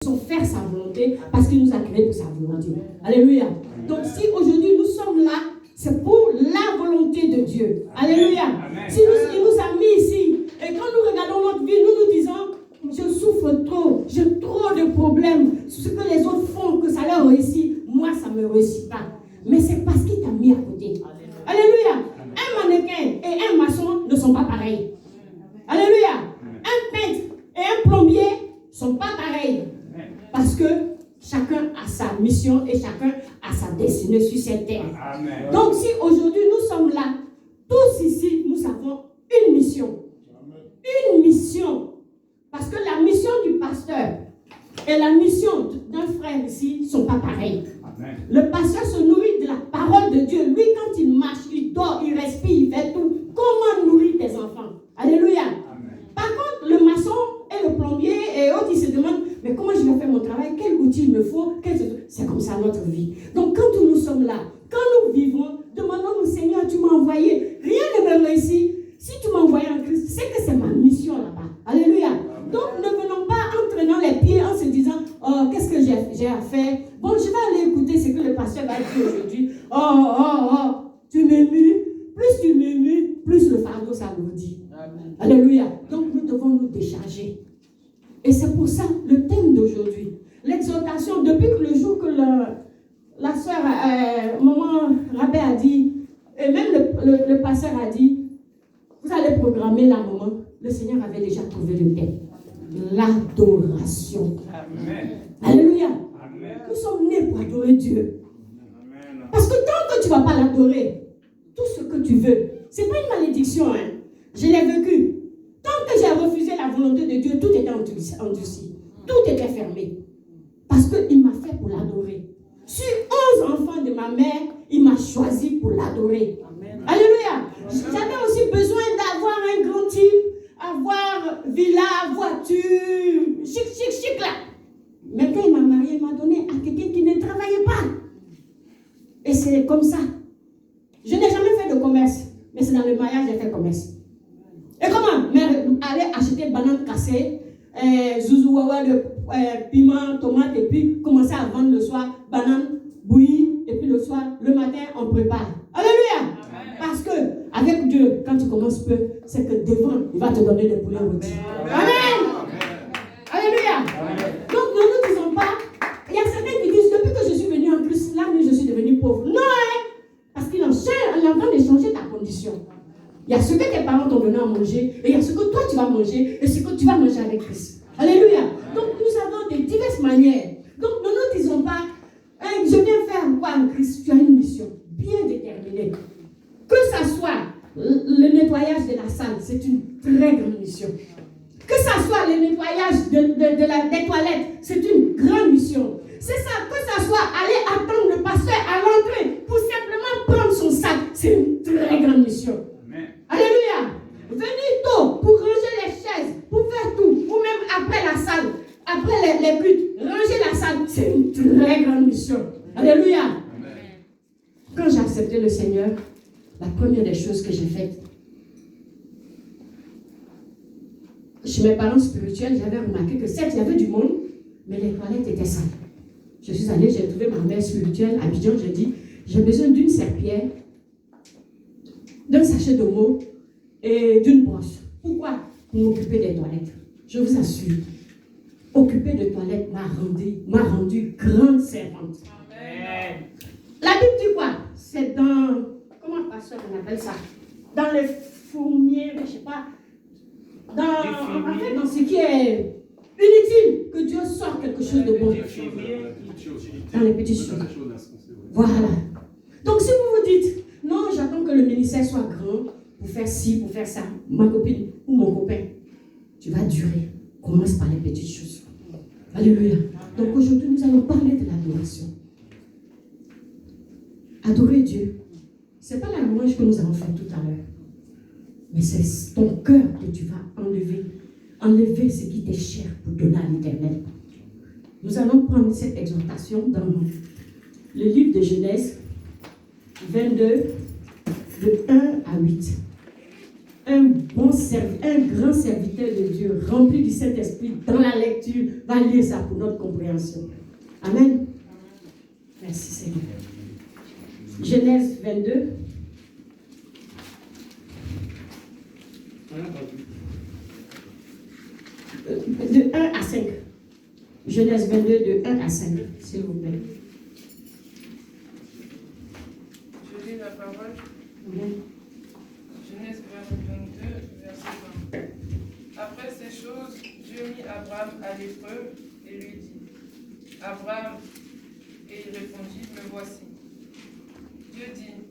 puissions faire sa volonté parce qu'il nous a créés pour sa volonté. Alléluia. Donc si aujourd'hui nous sommes là, c'est pour la volonté de Dieu. Alléluia. Si il nous a mis ici, et quand nous regardons notre vie, nous nous disons, je souffre trop, j'ai trop de problèmes. Ce que les autres font, que ça leur réussit, moi ça ne me réussit pas. Mais c'est parce qu'il t'a mis à côté. Alléluia. Un mannequin et un maçon ne sont pas pareils. Alléluia. Un peintre et un plombier ne sont pas pareils. Parce que chacun a sa mission et chacun a sa destinée sur cette terre. Amen. Donc si aujourd'hui nous sommes là, tous ici, nous avons une mission. Une mission. Parce que la mission du pasteur et la mission d'un frère ici ne sont pas pareilles. Amen. Le pasteur se nourrit de la parole de Dieu. Lui, quand il marche, il dort, il respire, il fait tout. Comment nourrir tes enfants? Alléluia. Amen. Par contre, le maçon et le plombier et autres, ils se demandent, mais comment je vais faire mon travail? Quel outil il me faut? C'est comme ça notre vie. Donc quand nous sommes là, quand nous vivons, demandons-nous, Seigneur, tu m'as envoyé. Rien ne me réussit. Si tu m'as envoyé en Christ, c'est que c'est ma mission là-bas. Alléluia. Amen. Donc ne venons pas en traînant les pieds en se disant, oh, qu'est-ce que j'ai à faire? Bon, je vais aller écouter ce que le pasteur va dire aujourd'hui. Tu m'émus. Plus tu m'émus, plus le fardeau s'alourdit. Alléluia. Donc nous devons nous décharger. Et c'est pour ça le thème d'aujourd'hui. L'exhortation, depuis que le jour que la sœur, maman Rabé a dit, et même le pasteur a dit, vous allez programmer la maman, le Seigneur avait déjà trouvé le thème. L'adoration. Amen. Alléluia. Amen. Nous sommes nés pour adorer Dieu. Amen. Parce que tant que tu ne vas pas l'adorer, tout ce que tu veux, ce n'est pas une malédiction. Hein. Je l'ai vécu. Tant que j'ai refusé la volonté de Dieu, tout était endurci. Tout était fermé. Parce qu'il m'a fait pour l'adorer. Sur 11 enfants de ma mère, il m'a choisi pour l'adorer. Amen. Alléluia. J'avais aussi besoin d'avoir un grand type, avoir villa, voiture, chic là. Mais quand il m'a marié, il m'a donné à quelqu'un qui ne travaillait pas. Et c'est comme ça. Je n'ai jamais fait de commerce, mais c'est dans le mariage que j'ai fait commerce. Et comment? Mais aller acheter bananes cassées, zouzouawa de piment, tomate, et puis commencer à vendre le soir, bananes bouillies, et puis le soir, le matin, on prépare. Alléluia! Amen. Parce que, avec Dieu, quand tu commences peu, c'est que devant, il va te donner des poulets rôtis. Amen! Alléluia! Amen. Donc, ne nous disons pas, il y a certains qui disent, depuis que je suis venu en Christ, là, je suis devenu pauvre. Non, hein? Parce qu'il est en train de changer ta condition. Il y a ce que tes parents t'ont donné à manger, et il y a ce que toi tu vas manger, et ce que tu vas manger avec Christ. Alléluia. Donc nous avons de diverses manières. Donc ne nous disons pas, hey, je viens faire quoi en Christ? Tu as une mission bien déterminée. Que ça soit le nettoyage de la salle, c'est une très grande mission. Que ça soit le nettoyage des toilettes, c'est une grande mission. C'est ça, que ça soit aller attendre le pasteur à l'entrée pour simplement prendre son sac, c'est une très grande mission. Alléluia. Venir tôt pour ranger les chaises, pour faire tout, ou même après la salle, après les buts, ranger la salle, c'est une très grande mission. Alléluia. Amen. Quand j'ai accepté le Seigneur, la première des choses que j'ai faites, chez mes parents spirituels, j'avais remarqué que certes, il y avait du monde, mais les toilettes étaient sales. Je suis allée, j'ai trouvé ma mère spirituelle à Abidjan, j'ai dit, j'ai besoin d'une serpillère, d'un sachet de mots et d'une brosse. Pourquoi? Pour m'occuper des toilettes. Je vous assure, occuper des toilettes m'a rendu grande servante. Amen. La Bible dit quoi? C'est dans, comment pasteur on appelle ça? Dans les fourmiers, je ne sais pas. Dans ce qui est inutile, que Dieu sort quelque chose de bon. Dans les petites choses. Voilà. Donc si vous vous dites, non, j'attends que le ministère soit grand pour faire ci, pour faire ça. Ma copine ou mon copain, tu vas durer. Commence par les petites choses. Alléluia. Donc aujourd'hui, nous allons parler de l'adoration. Adorer Dieu, ce n'est pas la louange que nous avons fait tout à l'heure. Mais c'est ton cœur que tu vas enlever ce qui t'est cher pour donner à l'Éternel. Nous allons prendre cette exhortation dans le livre de Genèse 22, de 1 à 8. un grand serviteur de Dieu, rempli du Saint-Esprit, dans la lecture, va lire ça pour notre compréhension. Amen. Merci Seigneur. Genèse 22. De 1 à 5. Genèse 22, de 1 à 5, s'il vous plaît. Je lis la parole. Amen. Genèse 22, verset 20. Après ces choses, Dieu mit Abraham à l'épreuve et lui dit, Abraham, et il répondit, me voici. Dieu dit,